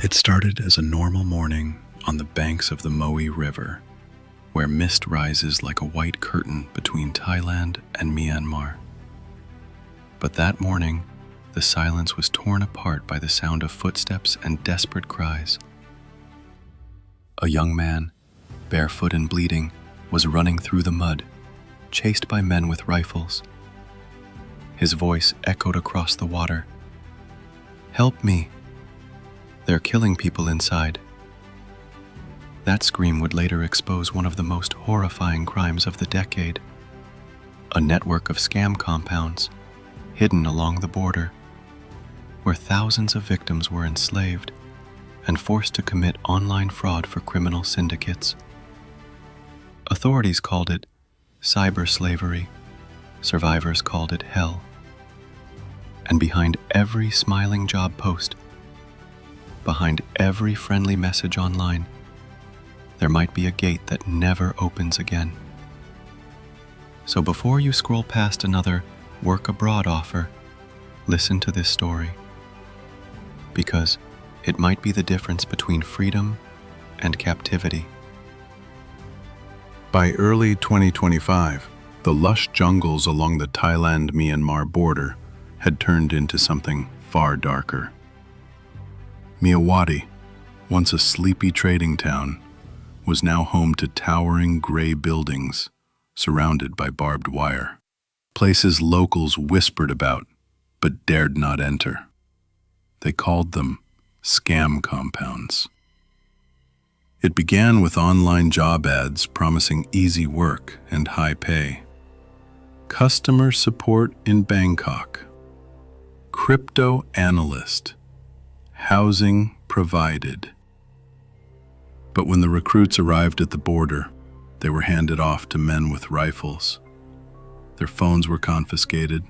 It started as a normal morning on the banks of the Moe River, where mist rises like a white curtain between Thailand and Myanmar. But that morning, the silence was torn apart by the sound of footsteps and desperate cries. A young man, barefoot and bleeding, was running through the mud, chased by men with rifles. His voice echoed across the water. "Help me! They're killing people inside." That scream would later expose one of the most horrifying crimes of the decade: a network of scam compounds hidden along the border, where thousands of victims were enslaved and forced to commit online fraud for criminal syndicates. Authorities called it cyber slavery. Survivors called it hell. And behind every smiling job post, behind every friendly message online, there might be a gate that never opens again. So before you scroll past another work abroad offer, listen to this story, because it might be the difference between freedom and captivity. By early 2025, the lush jungles along the Thailand-Myanmar border had turned into something far darker. Myawaddy, once a sleepy trading town, was now home to towering gray buildings surrounded by barbed wire, places locals whispered about but dared not enter. They called them scam compounds. It began with online job ads promising easy work and high pay. Customer support in Bangkok, crypto analyst, housing provided. But when the recruits arrived at the border, they were handed off to men with rifles. Their phones were confiscated,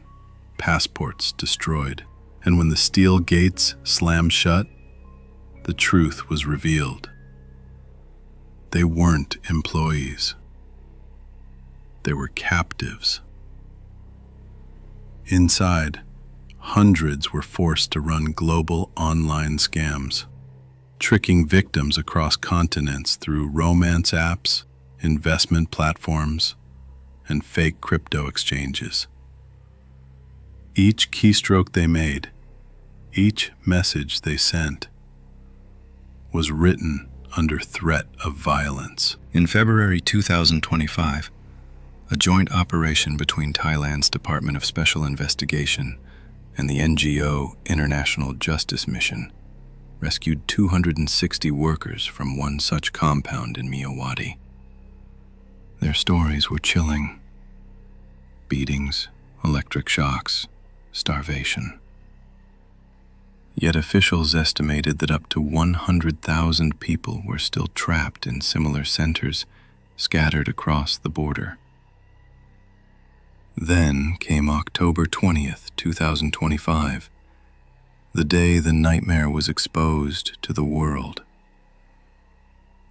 passports destroyed, and when the steel gates slammed shut, the truth was revealed. They weren't employees. They were captives. Inside, hundreds were forced to run global online scams, tricking victims across continents through romance apps, investment platforms, and fake crypto exchanges. Each keystroke they made, each message they sent, was written under threat of violence. In February 2025, a joint operation between Thailand's Department of Special Investigation and the NGO International Justice Mission rescued 260 workers from one such compound in Myawaddy. Their stories were chilling: beatings, electric shocks, starvation. Yet officials estimated that up to 100,000 people were still trapped in similar centers scattered across the border. Then came October 20th, 2025, the day the nightmare was exposed to the world.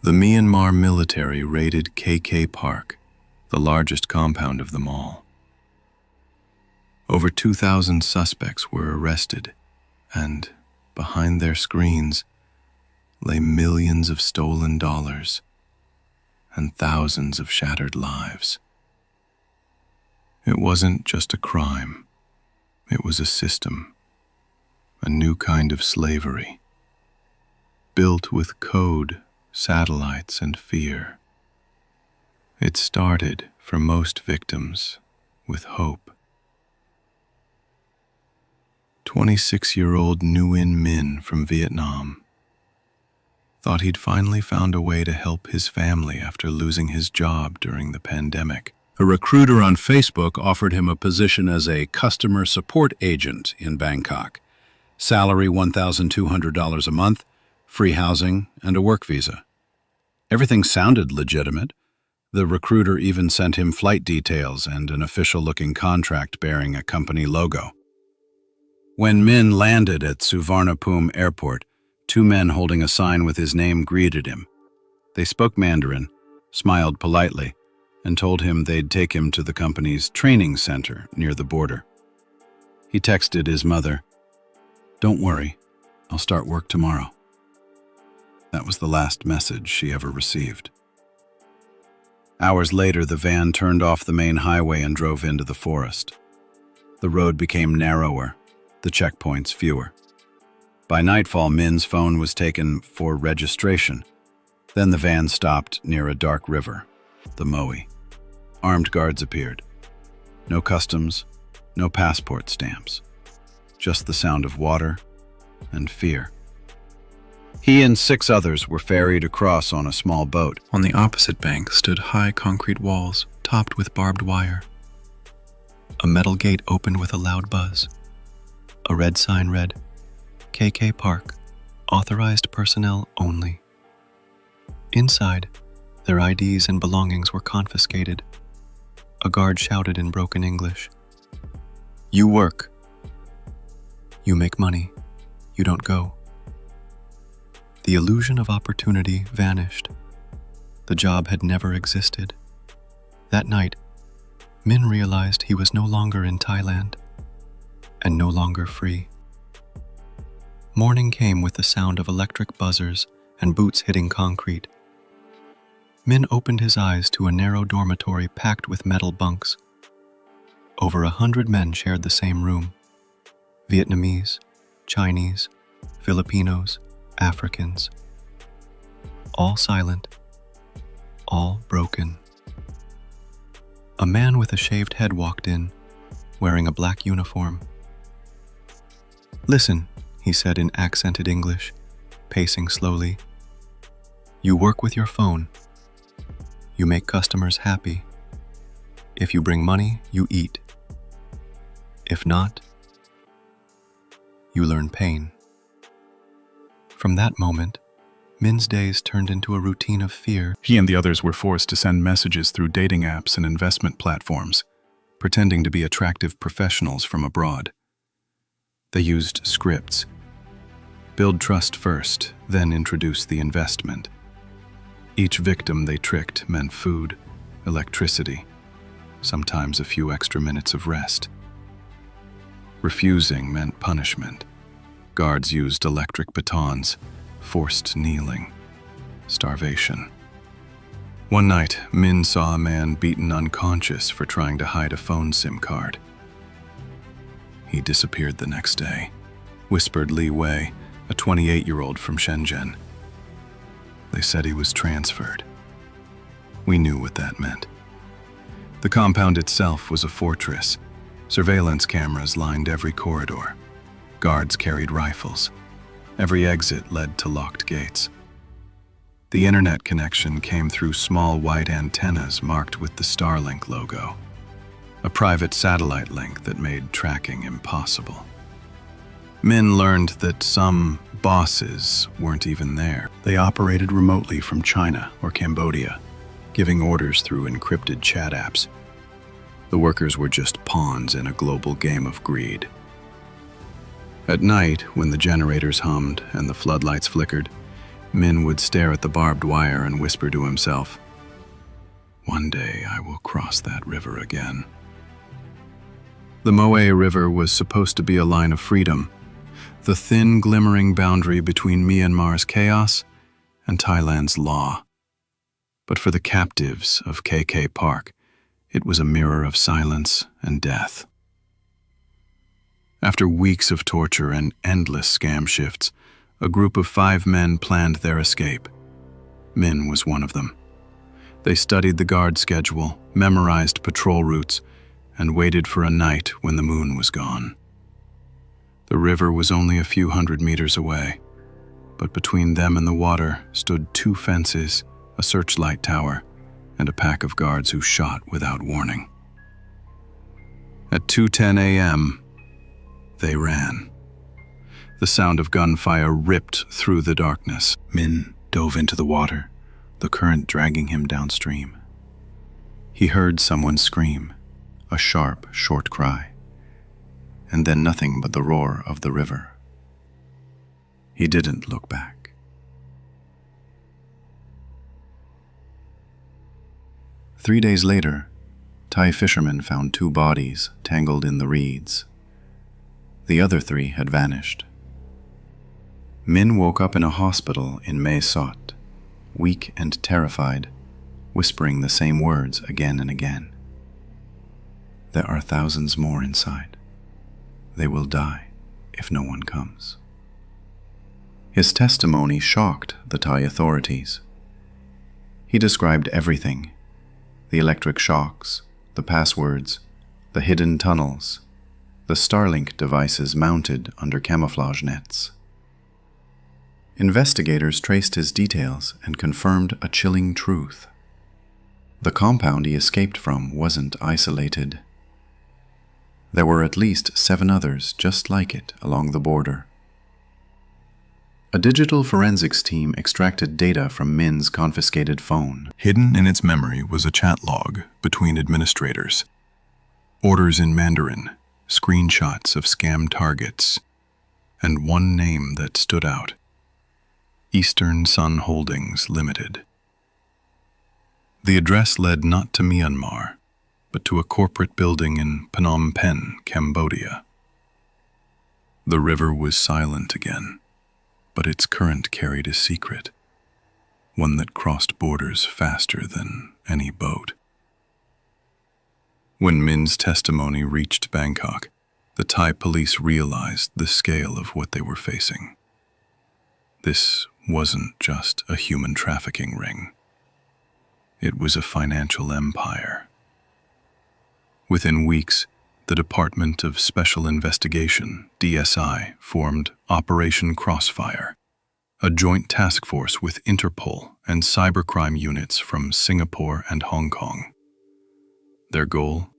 The Myanmar military raided KK Park, the largest compound of them all. Over 2,000 suspects were arrested, and behind their screens lay millions of stolen dollars and thousands of shattered lives. It wasn't just a crime. It was a system, a new kind of slavery, built with code, satellites, and fear. It started, for most victims, with hope. 26-year-old Nguyen Minh from Vietnam thought he'd finally found a way to help his family after losing his job during the pandemic. A recruiter on Facebook offered him a position as a customer support agent in Bangkok. Salary $1,200 a month, free housing, and a work visa. Everything sounded legitimate. The recruiter even sent him flight details and an official-looking contract bearing a company logo. When Min landed at Suvarnabhumi Airport, two men holding a sign with his name greeted him. They spoke Mandarin, smiled politely, and told him they'd take him to the company's training center near the border. He texted his mother, "Don't worry, I'll start work tomorrow." That was the last message she ever received. Hours later, the van turned off the main highway and drove into the forest. The road became narrower, the checkpoints fewer. By nightfall, Min's phone was taken for registration. Then the van stopped near a dark river, the Moe. Armed guards appeared. No customs, no passport stamps. Just the sound of water and fear. He and 6 others were ferried across on a small boat. On the opposite bank stood high concrete walls topped with barbed wire. A metal gate opened with a loud buzz. A red sign read, KK Park, authorized personnel only. Inside, their IDs and belongings were confiscated. A guard shouted in broken English, "You work. You make money. You don't go." The illusion of opportunity vanished. The job had never existed. That night, Min realized he was no longer in Thailand and no longer free. Morning came with the sound of electric buzzers and boots hitting concrete. Min opened his eyes to a narrow dormitory packed with metal bunks. Over 100 men shared the same room. Vietnamese, Chinese, Filipinos, Africans. All silent, all broken. A man with a shaved head walked in, wearing a black uniform. "Listen," he said in accented English, pacing slowly. "You work with your phone. You make customers happy. If you bring money, you eat. If not, you learn pain." From that moment, Min's days turned into a routine of fear. He and the others were forced to send messages through dating apps and investment platforms, pretending to be attractive professionals from abroad. They used scripts. Build trust first, then introduce the investment. Each victim they tricked meant food, electricity, sometimes a few extra minutes of rest. Refusing meant punishment. Guards used electric batons, forced kneeling, starvation. One night, Min saw a man beaten unconscious for trying to hide a phone SIM card. He disappeared the next day, whispered Li Wei, a 28-year-old from Shenzhen. They said he was transferred. We knew what that meant. The compound itself was a fortress. Surveillance cameras lined every corridor. Guards carried rifles. Every exit led to locked gates. The internet connection came through small white antennas marked with the Starlink logo, a private satellite link that made tracking impossible. Min learned that some bosses weren't even there. They operated remotely from China or Cambodia, giving orders through encrypted chat apps. The workers were just pawns in a global game of greed. At night, when the generators hummed and the floodlights flickered, Min would stare at the barbed wire and whisper to himself, "One day I will cross that river again." The Moe River was supposed to be a line of freedom, the thin, glimmering boundary between Myanmar's chaos and Thailand's law. But for the captives of KK Park, it was a mirror of silence and death. After weeks of torture and endless scam shifts, a group of 5 men planned their escape. Min was one of them. They studied the guard schedule, memorized patrol routes, and waited for a night when the moon was gone. The river was only a few hundred meters away, but between them and the water stood 2 fences, a searchlight tower, and a pack of guards who shot without warning. At 2:10 a.m., they ran. The sound of gunfire ripped through the darkness. Min dove into the water, the current dragging him downstream. He heard someone scream, a sharp, short cry, and then nothing but the roar of the river. He didn't look back. Three days later, Thai fishermen found 2 bodies tangled in the reeds. The other 3 had vanished. Min woke up in a hospital in Mae Sot, weak and terrified, whispering the same words again and again. There are thousands more inside. They will die if no one comes. His testimony shocked the Thai authorities. He described everything: the electric shocks, the passwords, the hidden tunnels, the Starlink devices mounted under camouflage nets. Investigators traced his details and confirmed a chilling truth. The compound he escaped from wasn't isolated. There were at least 7 others just like it along the border. A digital forensics team extracted data from Min's confiscated phone. Hidden in its memory was a chat log between administrators. Orders in Mandarin, screenshots of scam targets, and one name that stood out: Eastern Sun Holdings Limited. The address led not to Myanmar, but to a corporate building in Phnom Penh, Cambodia. The river was silent again, but its current carried a secret, one that crossed borders faster than any boat. When Min's testimony reached Bangkok, the Thai police realized the scale of what they were facing. This wasn't just a human trafficking ring. It was a financial empire. Within weeks, the Department of Special Investigation, DSI, formed Operation Crossfire, a joint task force with Interpol and cybercrime units from Singapore and Hong Kong. Their goal?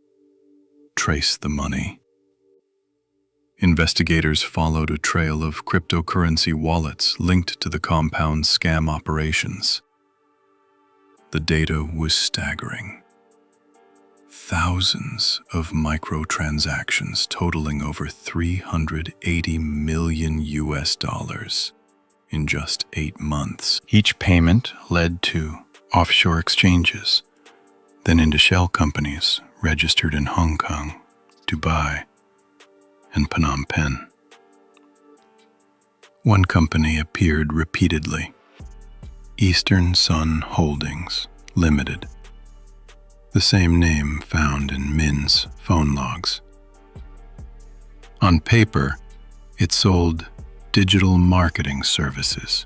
Trace the money. Investigators followed a trail of cryptocurrency wallets linked to the compound's scam operations. The data was staggering. Thousands of microtransactions totaling over $380 million in just 8 months. Each payment led to offshore exchanges, then into shell companies registered in Hong Kong, Dubai, and Phnom Penh. One company appeared repeatedly: Eastern Sun Holdings Limited, the same name found in Min's phone logs. On paper, it sold digital marketing services.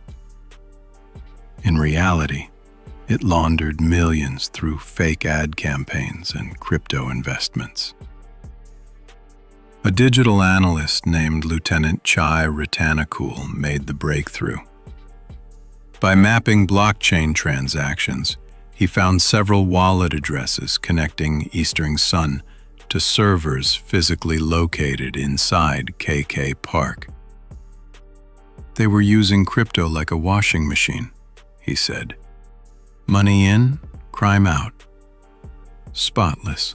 In reality, it laundered millions through fake ad campaigns and crypto investments. A digital analyst named Lieutenant Chai Ratanakul made the breakthrough. By mapping blockchain transactions, he found several wallet addresses connecting Eastern Sun to servers physically located inside KK Park. They were using crypto like a washing machine, he said. Money in, crime out. Spotless.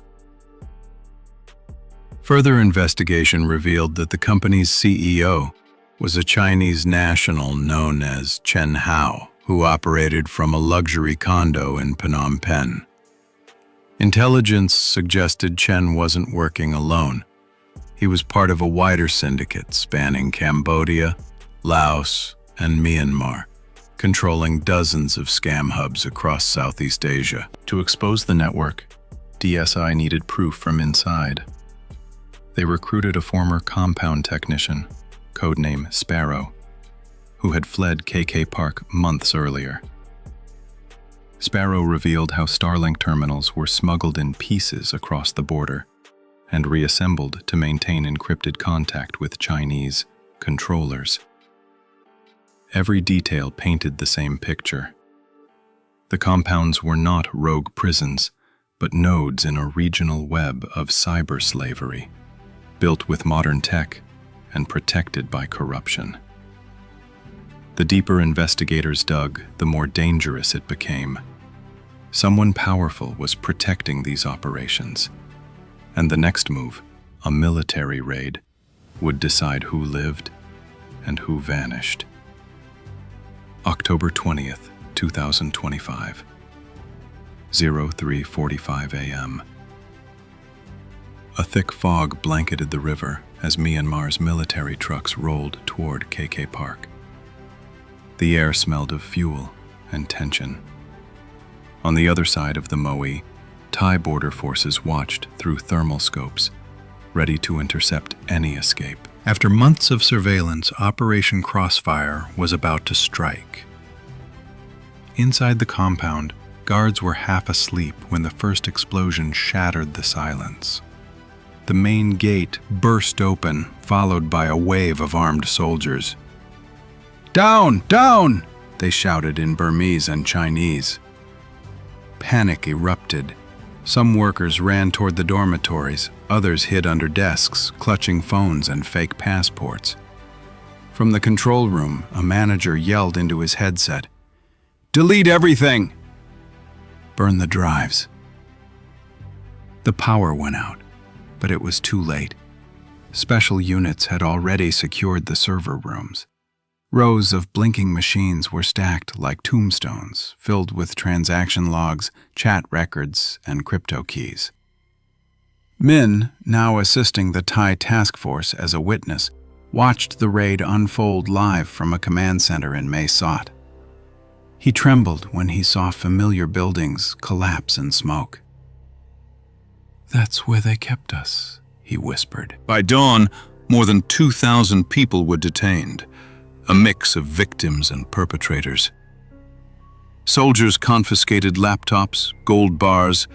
Further investigation revealed that the company's CEO was a Chinese national known as Chen Hao, who operated from a luxury condo in Phnom Penh. Intelligence suggested Chen wasn't working alone. He was part of a wider syndicate spanning Cambodia, Laos, and Myanmar, controlling dozens of scam hubs across Southeast Asia. To expose the network, DSI needed proof from inside. They recruited a former compound technician, codename Sparrow, who had fled KK Park months earlier. Sparrow revealed how Starlink terminals were smuggled in pieces across the border and reassembled to maintain encrypted contact with Chinese controllers. Every detail painted the same picture. The compounds were not rogue prisons, but nodes in a regional web of cyber slavery, built with modern tech and protected by corruption. The deeper investigators dug, the more dangerous it became. Someone powerful was protecting these operations, and the next move, a military raid, would decide who lived and who vanished. October 20th, 2025, 03:45 a.m. A thick fog blanketed the river as Myanmar's military trucks rolled toward KK Park. The air smelled of fuel and tension. On the other side of the Moe, Thai border forces watched through thermal scopes, ready to intercept any escape. After months of surveillance, Operation Crossfire was about to strike. Inside the compound, guards were half asleep when the first explosion shattered the silence. The main gate burst open, followed by a wave of armed soldiers. "Down! Down!" they shouted in Burmese and Chinese. Panic erupted. Some workers ran toward the dormitories, others hid under desks, clutching phones and fake passports. From the control room, a manager yelled into his headset, "Delete everything! Burn the drives." The power went out, but it was too late. Special units had already secured the server rooms. Rows of blinking machines were stacked like tombstones, filled with transaction logs, chat records, and crypto keys. Min, now assisting the Thai task force as a witness, watched the raid unfold live from a command center in Mae Sot. He trembled when he saw familiar buildings collapse in smoke. "That's where they kept us," he whispered. By dawn, more than 2,000 people were detained, a mix of victims and perpetrators. Soldiers confiscated laptops, gold bars,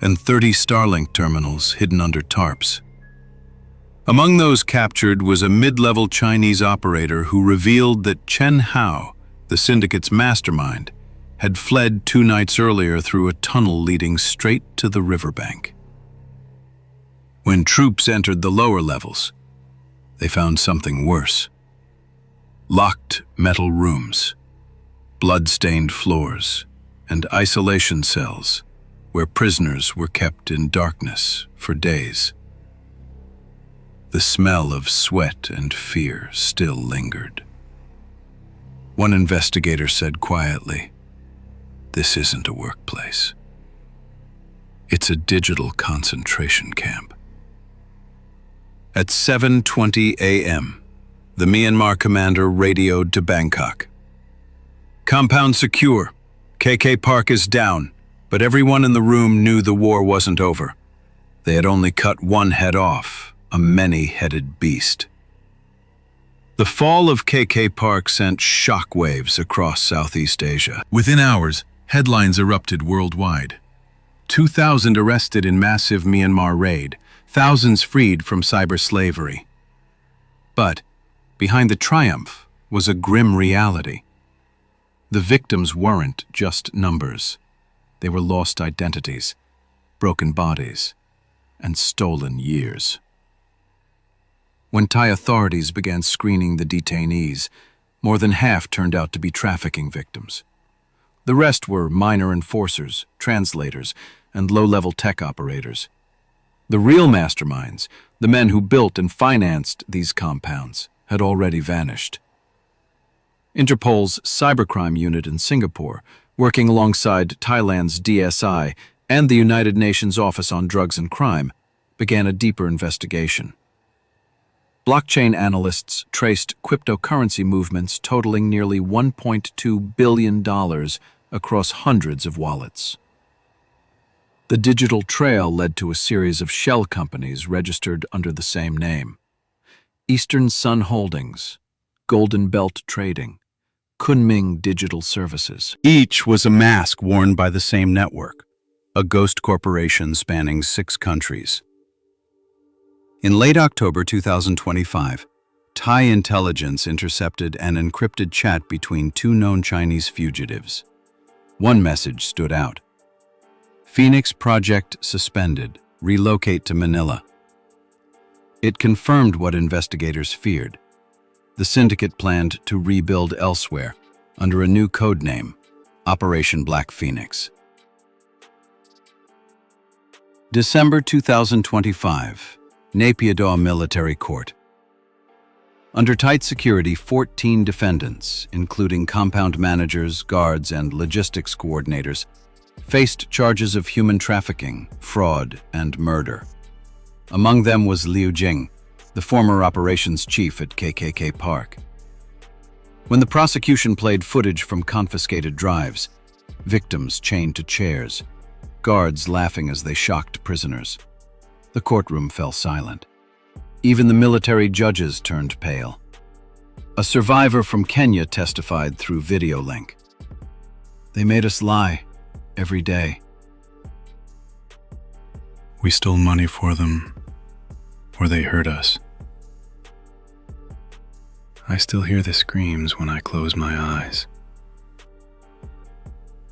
and 30 Starlink terminals hidden under tarps. Among those captured was a mid-level Chinese operator who revealed that Chen Hao, the syndicate's mastermind, had fled 2 nights earlier through a tunnel leading straight to the riverbank. When troops entered the lower levels, they found something worse. Locked metal rooms, blood-stained floors, and isolation cells where prisoners were kept in darkness for days. The smell of sweat and fear still lingered. One investigator said quietly, "This isn't a workplace. It's a digital concentration camp." At 7:20 a.m., the Myanmar commander radioed to Bangkok. "Compound secure. KK Park is down, but everyone in the room knew the war wasn't over. They had only cut one head off, a many-headed beast." The fall of KK Park sent shockwaves across Southeast Asia. Within hours, headlines erupted worldwide. 2,000 arrested in massive Myanmar raid, thousands freed from cyber slavery. But behind the triumph was a grim reality. The victims weren't just numbers. They were lost identities, broken bodies, and stolen years. When Thai authorities began screening the detainees, more than half turned out to be trafficking victims. The rest were minor enforcers, translators, and low-level tech operators. The real masterminds, the men who built and financed these compounds, had already vanished. Interpol's cybercrime unit in Singapore, working alongside Thailand's DSI and the United Nations Office on Drugs and Crime, began a deeper investigation. Blockchain analysts traced cryptocurrency movements totaling nearly $1.2 billion across hundreds of wallets. The digital trail led to a series of shell companies registered under the same name: Eastern Sun Holdings, Golden Belt Trading, Kunming Digital Services. Each was a mask worn by the same network, a ghost corporation spanning 6 countries. In late October 2025, Thai intelligence intercepted an encrypted chat between 2 known Chinese fugitives. One message stood out: "Phoenix Project suspended. Relocate to Manila." It confirmed what investigators feared. The syndicate planned to rebuild elsewhere under a new code name, Operation Black Phoenix. December 2025, Naypyidaw Military Court. Under tight security, 14 defendants, including compound managers, guards, and logistics coordinators, faced charges of human trafficking, fraud, and murder. Among them was Liu Jing, the former operations chief at KKK Park. When the prosecution played footage from confiscated drives, victims chained to chairs, guards laughing as they shocked prisoners, the courtroom fell silent. Even the military judges turned pale. A survivor from Kenya testified through video link. "They made us lie every day." We stole money for them, or they hurt us. I still hear the screams when I close my eyes.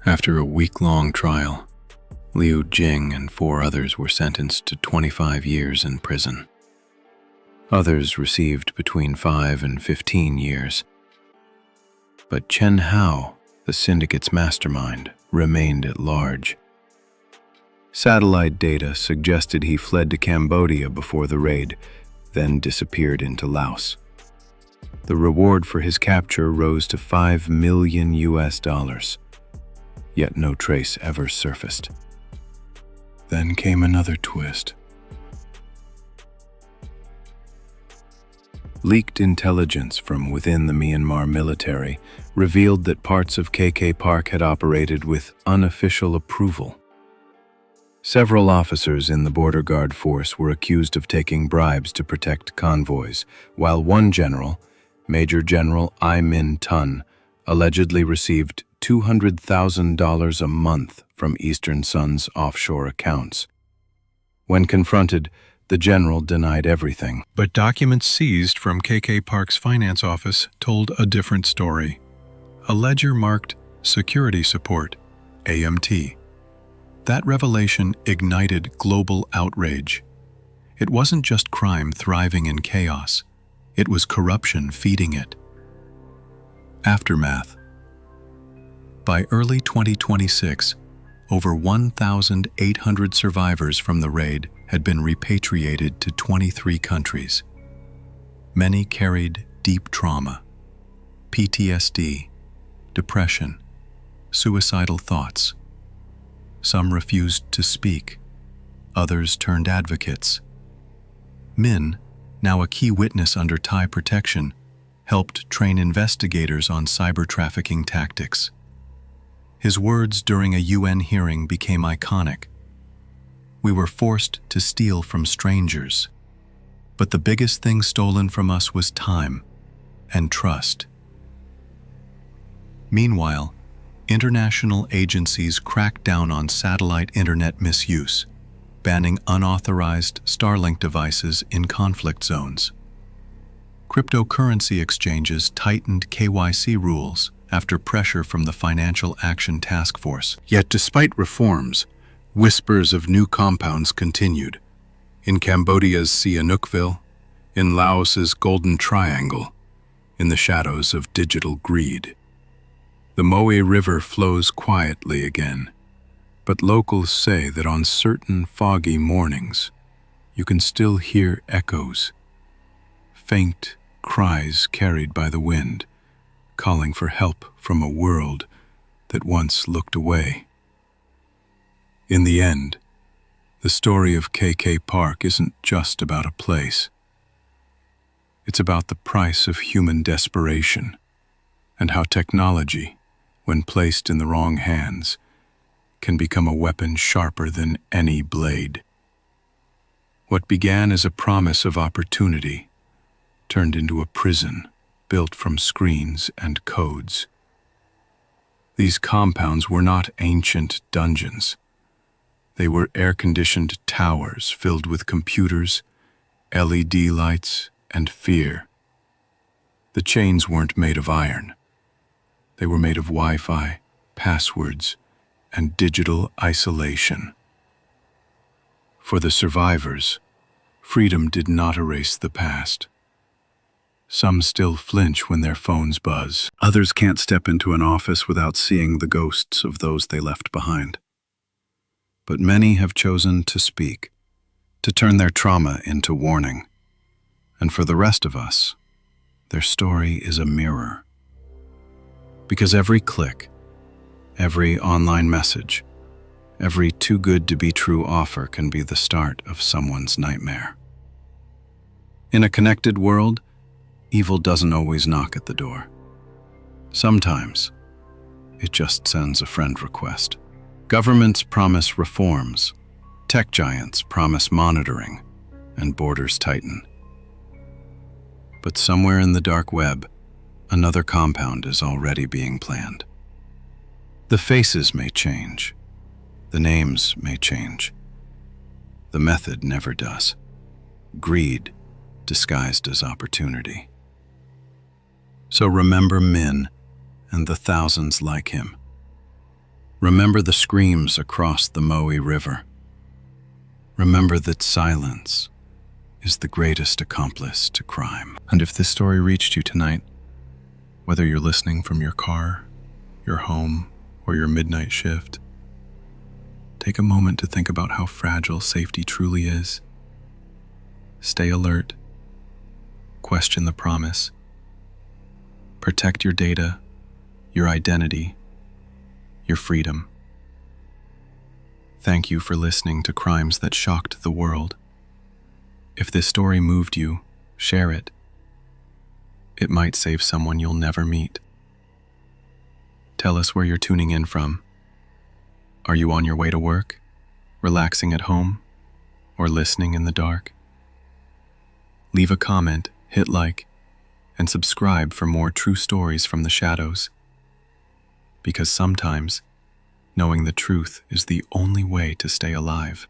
After a week-long trial, Liu Jing and 4 others were sentenced to 25 years in prison. Others received between 5 and 15 years. But Chen Hao, the syndicate's mastermind, remained at large. Satellite data suggested he fled to Cambodia before the raid, then disappeared into Laos. The reward for his capture rose to $5 million, yet no trace ever surfaced. Then came another twist. Leaked intelligence from within the Myanmar military revealed that parts of KK Park had operated with unofficial approval. Several officers in the border guard force were accused of taking bribes to protect convoys, while one general, Major General I Min Tun, allegedly received $200,000 a month from Eastern Sun's offshore accounts. When confronted, the general denied everything. But documents seized from KK Park's finance office told a different story. A ledger marked Security Support, AMT. That revelation ignited global outrage. It wasn't just crime thriving in chaos. It was corruption feeding it. Aftermath. By early 2026, over 1,800 survivors from the raid had been repatriated to 23 countries. Many carried deep trauma, PTSD, depression, suicidal thoughts. Some refused to speak. Others turned advocates. Min, now a key witness under Thai protection, helped train investigators on cyber trafficking tactics. His words during a UN hearing became iconic. We were forced to steal from strangers. But the biggest thing stolen from us was time and trust. Meanwhile, international agencies cracked down on satellite internet misuse, banning unauthorized Starlink devices in conflict zones. Cryptocurrency exchanges tightened KYC rules after pressure from the Financial Action Task Force. Yet despite reforms, whispers of new compounds continued. In Cambodia's Sihanoukville, in Laos's Golden Triangle, in the shadows of digital greed. The Moe River flows quietly again, but locals say that on certain foggy mornings, you can still hear echoes, faint cries carried by the wind, calling for help from a world that once looked away. In the end, the story of KK Park isn't just about a place. It's about the price of human desperation and how technology, when placed in the wrong hands, can become a weapon sharper than any blade. What began as a promise of opportunity turned into a prison built from screens and codes. These compounds were not ancient dungeons. They were air-conditioned towers filled with computers, LED lights, and fear. The chains weren't made of iron. They were made of Wi-Fi, passwords, and digital isolation. For the survivors, freedom did not erase the past. Some still flinch when their phones buzz. Others can't step into an office without seeing the ghosts of those they left behind. But many have chosen to speak, to turn their trauma into warning. And for the rest of us, their story is a mirror. Because every click, every online message, every too-good-to-be-true offer can be the start of someone's nightmare. In a connected world, evil doesn't always knock at the door. Sometimes, it just sends a friend request. Governments promise reforms, tech giants promise monitoring, and borders tighten. But somewhere in the dark web, another compound is already being planned. The faces may change, the names may change. The method never does. Greed disguised as opportunity. So remember Min and the thousands like him. Remember the screams across the Moe River. Remember that silence is the greatest accomplice to crime. And if this story reached you tonight, whether you're listening from your car, your home, or your midnight shift, take a moment to think about how fragile safety truly is. Stay alert. Question the promise. Protect your data, your identity, your freedom. Thank you for listening to Crimes That Shocked the World. If this story moved you, share it. It might save someone you'll never meet. Tell us where you're tuning in from. Are you on your way to work, relaxing at home, or listening in the dark? Leave a comment, hit like, and subscribe for more true stories from the shadows. Because sometimes, knowing the truth is the only way to stay alive.